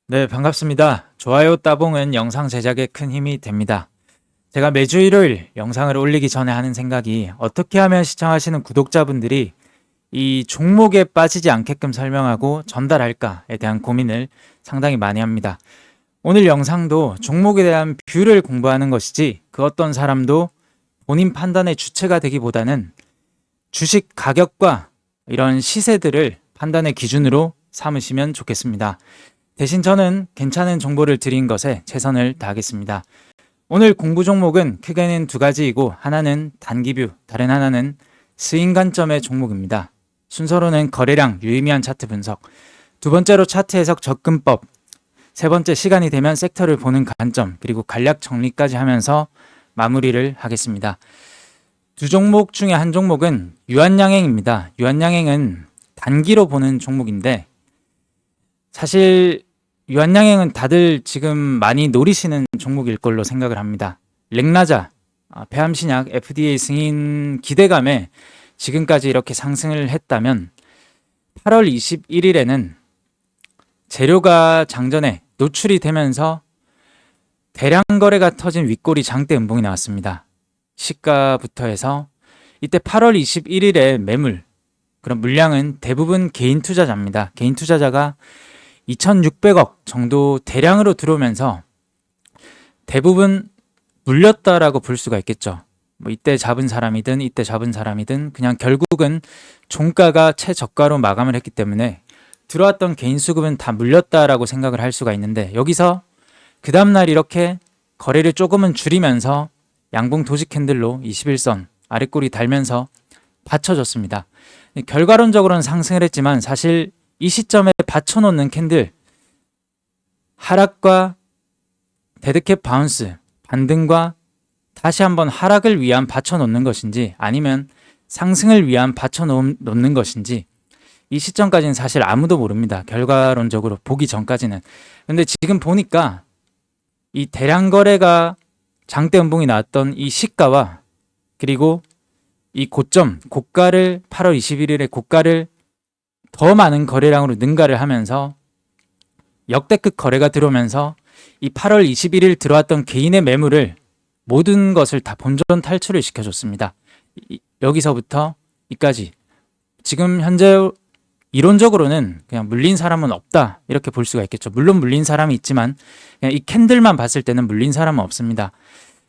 네, 반갑습니다. 좋아요 따봉은 영상 제작에 큰 힘이 됩니다. 제가 매주 일요일 영상을 올리기 전에 하는 생각이 어떻게 하면 시청하시는 구독자분들이 이 종목에 빠지지 않게끔 설명하고 전달할까에 대한 고민을 상당히 많이 합니다. 오늘 영상도 종목에 대한 뷰를 공부하는 것이지 그 어떤 사람도 본인 판단의 주체가 되기보다는 주식 가격과 이런 시세들을 판단의 기준으로 삼으시면 좋겠습니다. 대신 저는 괜찮은 정보를 드린 것에 최선을 다하겠습니다. 오늘 공부 종목은 크게는 두 가지이고 하나는 단기뷰, 다른 하나는 스윙 관점의 종목입니다. 순서로는 거래량, 유의미한 차트 분석, 두 번째로 차트 해석 접근법, 세 번째 시간이 되면 섹터를 보는 관점, 그리고 간략 정리까지 하면서 마무리를 하겠습니다. 두 종목 중에 한 종목은 유한양행입니다. 유한양행은 단기로 보는 종목인데 사실 유한양행은 다들 지금 많이 노리시는 종목일 걸로 생각을 합니다. 렉나자, 폐암신약 FDA 승인 기대감에 지금까지 이렇게 상승을 했다면 8월 21일에는 재료가 장전에 노출이 되면서 대량 거래가 터진 윗꼬리 장대 음봉이 나왔습니다. 시가부터 해서 이때 8월 21일에 매물, 그런 물량은 대부분 개인 투자자입니다. 개인 투자자가 2,600억 정도 대량으로 들어오면서 대부분 물렸다라고 볼 수가 있겠죠. 뭐 이때 잡은 사람이든 이때 잡은 사람이든 그냥 결국은 종가가 최저가로 마감을 했기 때문에 들어왔던 개인 수급은 다 물렸다라고 생각을 할 수가 있는데 여기서 그 다음날 이렇게 거래를 조금은 줄이면서 양봉 도직 캔들로 21선 아랫꼬리 달면서 받쳐줬습니다. 결과론적으로는 상승을 했지만 사실 이 시점에 받쳐놓는 캔들, 하락과 데드캣 바운스, 반등과 다시 한번 하락을 위한 받쳐놓는 것인지 아니면 상승을 위한 받쳐놓는 것인지 이 시점까지는 사실 아무도 모릅니다. 결과론적으로 보기 전까지는. 근데 지금 보니까 이 대량 거래가 장대 음봉이 나왔던 이 시가와 그리고 이 고점, 고가를 8월 21일에 고가를 더 많은 거래량으로 능가를 하면서 역대급 거래가 들어오면서 이 8월 21일 들어왔던 개인의 매물을 모든 것을 다 본전 탈출을 시켜줬습니다. 여기서부터 이까지 지금 현재 이론적으로는 그냥 물린 사람은 없다 이렇게 볼 수가 있겠죠. 물론 물린 사람이 있지만 그냥 이 캔들만 봤을 때는 물린 사람은 없습니다.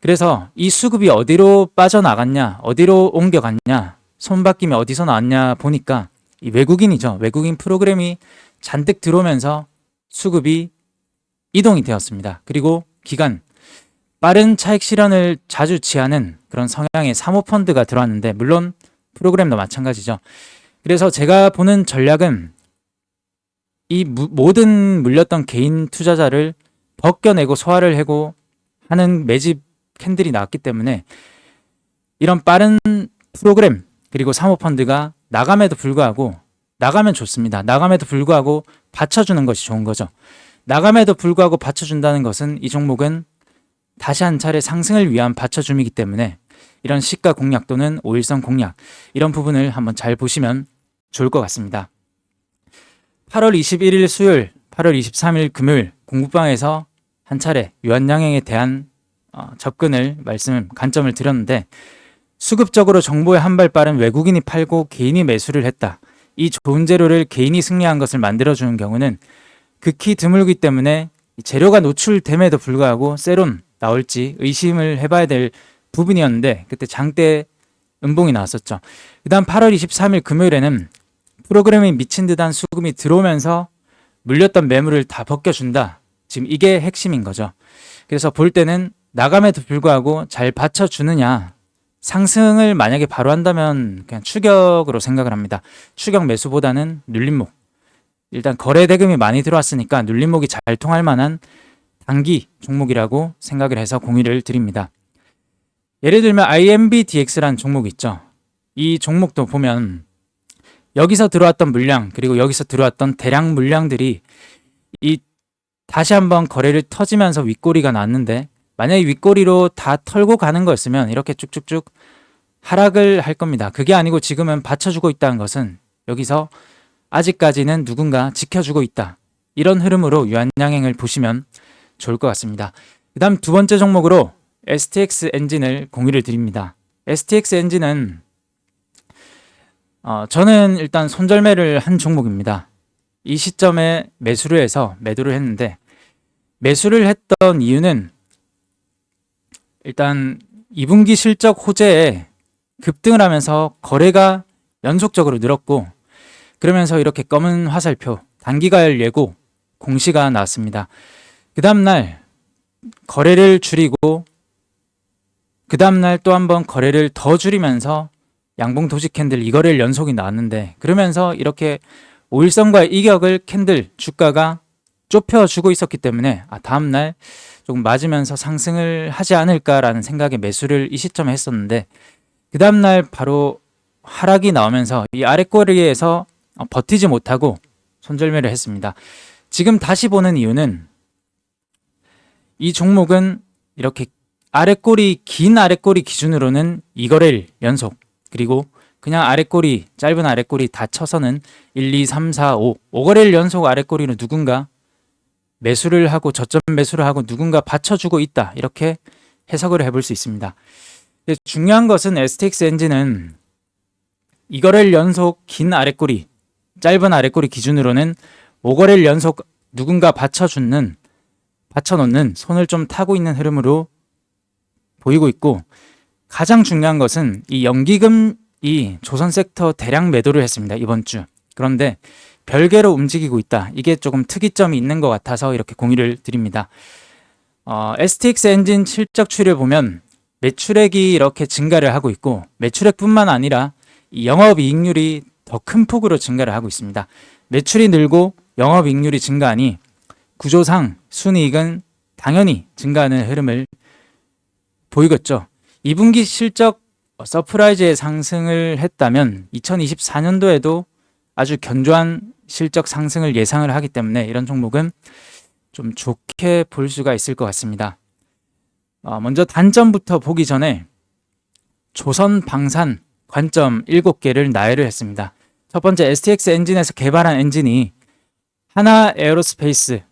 그래서 이 수급이 어디로 빠져나갔냐, 어디로 옮겨갔냐, 손바뀜이 어디서 나왔냐 보니까 이 외국인이죠. 외국인 프로그램이 잔뜩 들어오면서 수급이 이동이 되었습니다. 그리고 기간, 빠른 차익 실현을 자주 취하는 그런 성향의 사모펀드가 들어왔는데 물론 프로그램도 마찬가지죠. 그래서 제가 보는 전략은 이 모든 물렸던 개인 투자자를 벗겨내고 소화를 하고 하는 매집 캔들이 나왔기 때문에 이런 빠른 프로그램 그리고 사모펀드가 나감에도 불구하고 나가면 좋습니다. 나감에도 불구하고 받쳐주는 것이 좋은 거죠. 나감에도 불구하고 받쳐준다는 것은 이 종목은 다시 한 차례 상승을 위한 받쳐줌이기 때문에 이런 시가 공략 또는 5일선 공략 이런 부분을 한번 잘 보시면 좋을 것 같습니다. 8월 21일 수요일, 8월 23일 금요일 공부방에서 한 차례 유한양행에 대한 접근을 관점을 드렸는데 수급적으로 정보에 한 발 빠른 외국인이 팔고 개인이 매수를 했다. 이 좋은 재료를 개인이 승리한 것을 만들어주는 경우는 극히 드물기 때문에 재료가 노출됨에도 불구하고 세론 나올지 의심을 해봐야 될 부분이었는데 그때 장대 음봉이 나왔었죠. 그 다음 8월 23일 금요일에는 프로그램이 미친 듯한 수급이 들어오면서 물렸던 매물을 다 벗겨준다. 지금 이게 핵심인 거죠. 그래서 볼 때는 나감에도 불구하고 잘 받쳐주느냐, 상승을 만약에 바로 한다면 그냥 추격으로 생각을 합니다. 추격 매수보다는 눌림목. 일단 거래 대금이 많이 들어왔으니까 눌림목이 잘 통할 만한 단기 종목이라고 생각을 해서 공유를 드립니다. 예를 들면 IMBDX라는 종목이 있죠. 이 종목도 보면 여기서 들어왔던 물량 그리고 여기서 들어왔던 대량 물량들이 이 다시 한번 거래를 터지면서 윗꼬리가 났는데 만약에 윗꼬리로 다 털고 가는 거였으면 이렇게 쭉쭉쭉 하락을 할 겁니다. 그게 아니고 지금은 받쳐주고 있다는 것은 여기서 아직까지는 누군가 지켜주고 있다. 이런 흐름으로 유한양행을 보시면 좋을 것 같습니다. 그 다음 두 번째 종목으로 STX 엔진을 공유를 드립니다. STX 엔진은 저는 일단 손절매를 한 종목입니다. 이 시점에 매수를 해서 매도를 했는데, 매수를 했던 이유는 일단 2분기 실적 호재에 급등을 하면서 거래가 연속적으로 늘었고, 그러면서 이렇게 검은 화살표 단기가열 예고 공시가 나왔습니다. 그 다음날 거래를 줄이고, 그 다음날 또 한번 거래를 더 줄이면서 양봉 도식 캔들 2거래일 연속이 나왔는데, 그러면서 이렇게 5일선과의 이격을 캔들 주가가 좁혀주고 있었기 때문에 다음날 조금 맞으면서 상승을 하지 않을까라는 생각에 매수를 이 시점에 했었는데, 그 다음날 바로 하락이 나오면서 이 아랫꼬리에서 버티지 못하고 손절매를 했습니다. 지금 다시 보는 이유는 이 종목은 이렇게 긴 아랫꼬리 기준으로는 2거래일 연속, 그리고 그냥 아랫꼬리, 짧은 아랫꼬리 다 쳐서는 1, 2, 3, 4, 5거래일 연속 아랫꼬리로 누군가 매수를 하고 저점 매수를 하고 누군가 받쳐주고 있다, 이렇게 해석을 해볼 수 있습니다. 중요한 것은 STX 엔진은 2거래일 연속 긴 아랫꼬리, 짧은 아랫꼬리 기준으로는 5거래일 연속 누군가 받쳐놓는 손을 좀 타고 있는 흐름으로 보이고 있고, 가장 중요한 것은 이 연기금이 조선 섹터 대량 매도를 했습니다, 이번 주. 그런데 별개로 움직이고 있다, 이게 조금 특이점이 있는 것 같아서 이렇게 공유를 드립니다. STX 엔진 실적 추이를 보면 매출액이 이렇게 증가를 하고 있고, 매출액뿐만 아니라 이 영업이익률이 더 큰 폭으로 증가를 하고 있습니다. 매출이 늘고 영업이익률이 증가하니 구조상 순이익은 당연히 증가하는 흐름을 보이겠죠. 2분기 실적 서프라이즈의 상승을 했다면 2024년도에도 아주 견조한 실적 상승을 예상을 하기 때문에 이런 종목은 좀 좋게 볼 수가 있을 것 같습니다. 먼저 단점부터 보기 전에 조선 방산 관점 7개를 나열을 했습니다. 첫 번째, STX 엔진에서 개발한 엔진이 하나 에어로스페이스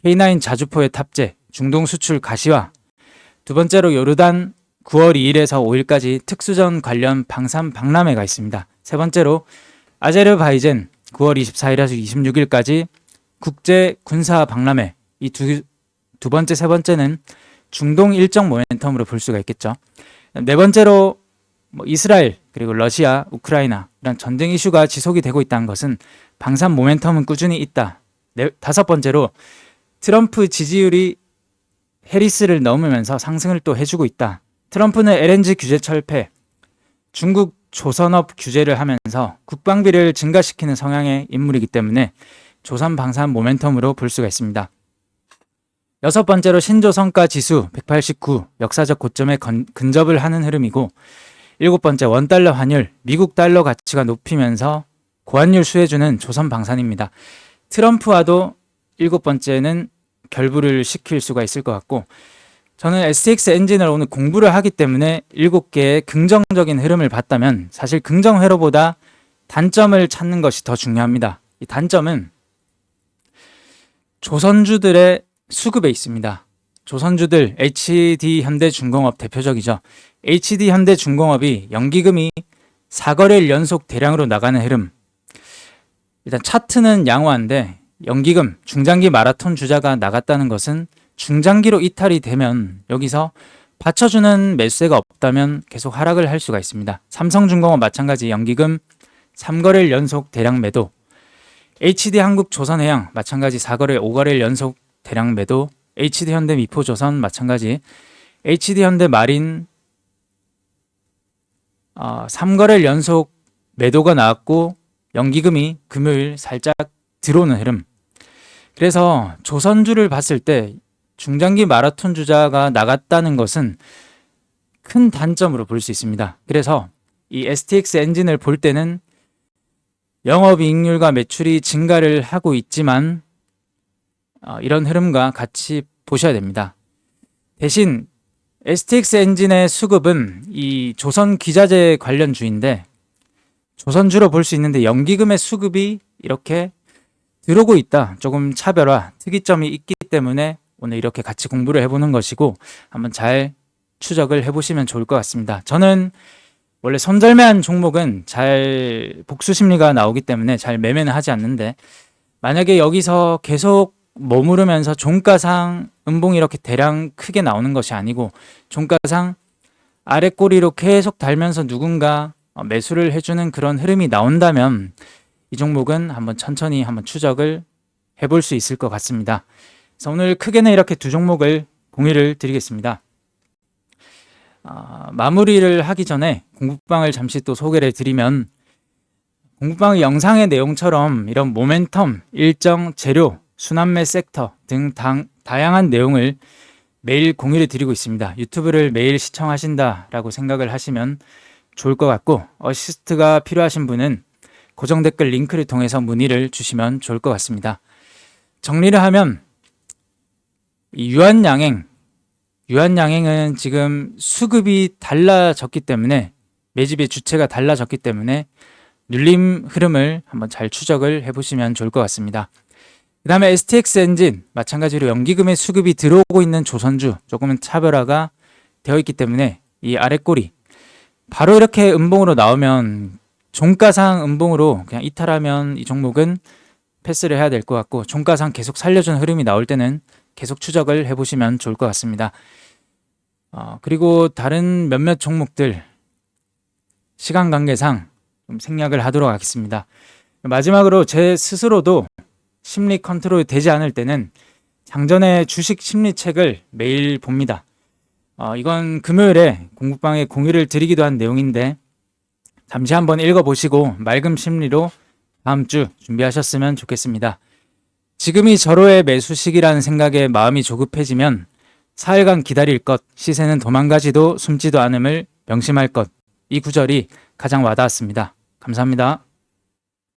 K9 자주포의 탑재, 중동 수출 가시화. 두 번째로 요르단 9월 2일에서 5일까지 특수전 관련 방산 박람회가 있습니다. 세 번째로 아제르바이젠 9월 24일에서 26일까지 국제 군사 박람회. 이 두 번째, 세 번째는 중동 일정 모멘텀으로 볼 수가 있겠죠. 네 번째로 이스라엘 그리고 러시아, 우크라이나 이런 전쟁 이슈가 지속이 되고 있다는 것은 방산 모멘텀은 꾸준히 있다. 다섯 번째로 트럼프 지지율이 해리스를 넘으면서 상승을 또 해주고 있다. 트럼프는 LNG 규제 철폐, 중국 조선업 규제를 하면서 국방비를 증가시키는 성향의 인물이기 때문에 조선 방산 모멘텀으로 볼 수가 있습니다. 여섯 번째로 신조성가 지수 189 역사적 고점에 근접을 하는 흐름이고, 일곱 번째 원달러 환율, 미국 달러 가치가 높이면서 고환율 수혜주는 조선 방산입니다. 트럼프와도 일곱 번째는 결부를 시킬 수가 있을 것 같고, 저는 STX 엔진을 오늘 공부를 하기 때문에 7개의 긍정적인 흐름을 봤다면 사실 긍정 회로보다 단점을 찾는 것이 더 중요합니다. 이 단점은 조선주들의 수급에 있습니다. 조선주들, HD현대중공업 대표적이죠. HD현대중공업이 연기금이 4거래일 연속 대량으로 나가는 흐름. 일단 차트는 양호한데 연기금, 중장기 마라톤 주자가 나갔다는 것은 중장기로 이탈이 되면 여기서 받쳐주는 매수세가 없다면 계속 하락을 할 수가 있습니다. 삼성중공업 마찬가지 연기금 3거래일 연속 대량 매도, HD한국조선해양 마찬가지 4거래일 5거래일 연속 대량 매도, HD현대 미포조선 마찬가지, HD현대마린 3거래일 연속 매도가 나왔고 연기금이 금요일 살짝 들어오는 흐름. 그래서 조선주를 봤을 때 중장기 마라톤 주자가 나갔다는 것은 큰 단점으로 볼 수 있습니다. 그래서 이 STX 엔진을 볼 때는 영업이익률과 매출이 증가를 하고 있지만 이런 흐름과 같이 보셔야 됩니다. 대신 STX 엔진의 수급은 이 조선 기자재 관련 주인데 조선주로 볼 수 있는데 연기금의 수급이 이렇게 들어오고 있다. 조금 차별화, 특이점이 있기 때문에 오늘 이렇게 같이 공부를 해보는 것이고 한번 잘 추적을 해보시면 좋을 것 같습니다. 저는 원래 손절매한 종목은 잘 복수 심리가 나오기 때문에 잘 매매는 하지 않는데, 만약에 여기서 계속 머무르면서 종가상 음봉이 이렇게 대량 크게 나오는 것이 아니고 종가상 아래 꼬리로 계속 달면서 누군가 매수를 해주는 그런 흐름이 나온다면 이 종목은 한번 천천히 한번 추적을 해볼 수 있을 것 같습니다. 그래서 오늘 크게는 이렇게 두 종목을 공유를 드리겠습니다. 마무리를 하기 전에 공부방을 잠시 또 소개를 드리면, 공부방의 영상의 내용처럼 이런 모멘텀, 일정, 재료, 순환매 섹터 등 다양한 내용을 매일 공유를 드리고 있습니다. 유튜브를 매일 시청하신다라고 생각을 하시면 좋을 것 같고, 어시스트가 필요하신 분은 고정 댓글 링크를 통해서 문의를 주시면 좋을 것 같습니다. 정리를 하면 이 유한양행은 지금 수급이 달라졌기 때문에, 매집의 주체가 달라졌기 때문에 눌림 흐름을 한번 잘 추적을 해보시면 좋을 것 같습니다. 그 다음에 STX 엔진 마찬가지로 연기금의 수급이 들어오고 있는 조선주, 조금은 차별화가 되어 있기 때문에 이 아랫꼬리 바로 이렇게 음봉으로 나오면 종가상 음봉으로 그냥 이탈하면 이 종목은 패스를 해야 될 것 같고, 종가상 계속 살려준 흐름이 나올 때는 계속 추적을 해보시면 좋을 것 같습니다. 그리고 다른 몇몇 종목들 시간 관계상 좀 생략을 하도록 하겠습니다. 마지막으로 제 스스로도 심리 컨트롤이 되지 않을 때는 장전의 주식 심리책을 매일 봅니다. 이건 금요일에 공부방에 공유를 드리기도 한 내용인데 잠시 한번 읽어보시고 맑은 심리로 다음 주 준비하셨으면 좋겠습니다. 지금이 절호의 매수 시기라는 생각에 마음이 조급해지면 사흘간 기다릴 것, 시세는 도망가지도 숨지도 않음을 명심할 것. 이 구절이 가장 와닿았습니다. 감사합니다.